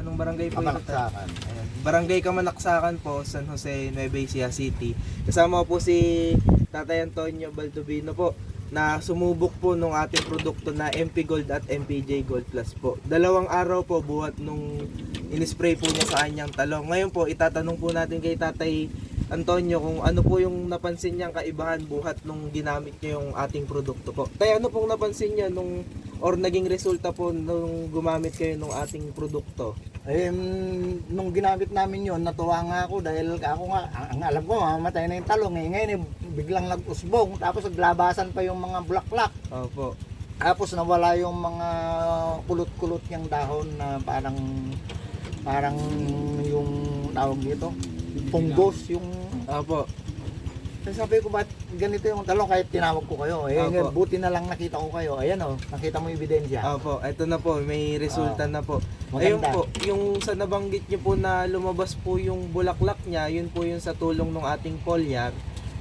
Anong barangay po ito? Kamanaksakan. Ayan. Barangay Kamanaksakan po, San Jose, Nueva Ecija City. Kasama po si Tatay Antonio Baldovino po na sumubok po nung ating produkto na MP Gold at MPJ Gold Plus po. 2 araw po buhat nung inispray po niya sa kanyang talong. Ngayon po, itatanong po natin kay Tatay Antonio kung ano po yung napansin niyang kaibahan buhat nung ginamit niyo yung ating produkto po. Tay, ano pong napansin niya nung or naging resulta po nung gumamit kayo nung ating produkto? Nung ginamit namin yon, natuwa nga ako dahil ako nga, ang alam ko, mamatay na yung talong eh. Ngayon biglang nag-usbong, tapos naglabasan pa yung mga bulaklak. Opo. Tapos nawala yung mga kulot-kulot niyang dahon na parang yung tawag dito, punggos yung. Opo. Sabi ko, ba't ganito yung talong kahit tinawag ko kayo? Opo. Buti na lang nakita ko kayo. Ayan nakita mo yung ebidensya. Opo, ito na po, may resulta na po. Maganda. Ayun po, yung sa nabanggit niyo po na lumabas po yung bulaklak niya, yun po yung sa tulong ng ating foliar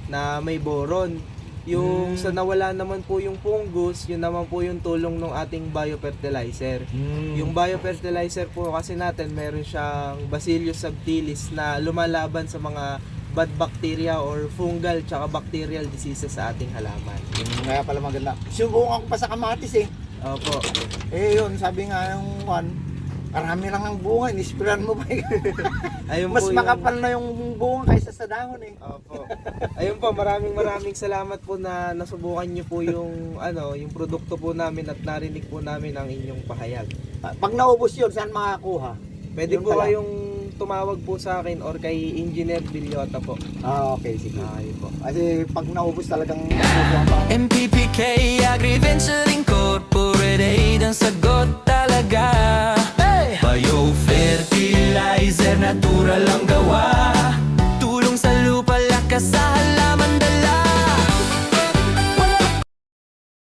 na may boron. Yung sa nawala naman po yung fungus, yun naman po yung tulong ng ating biofertilizer. Yung biofertilizer po kasi natin, meron siyang Bacillus subtilis na lumalaban sa mga bad bacteria or fungal tsaka bacterial diseases sa ating halaman. Kaya pala maganda. Subukan ko pa sa kamatis eh. Opo. Yun, sabi nga yung marami lang ang bunga, inispiran mo pa. Ayun Mas po makapal na yung bunga kaysa sa dahon eh. Opo. Ayun po, maraming salamat po na nasubukan niyo po yung yung produkto po namin at narinig po namin ang inyong pahayag. Pag naubos yun, saan makakuha? Pwede Yun po pala. kayong tumawag po sa akin or kay Engineer Villota po. Okay, sige. Okay po. Kasi pag naubos talagang nakukuha pa. MPPK Agri-Venturing ko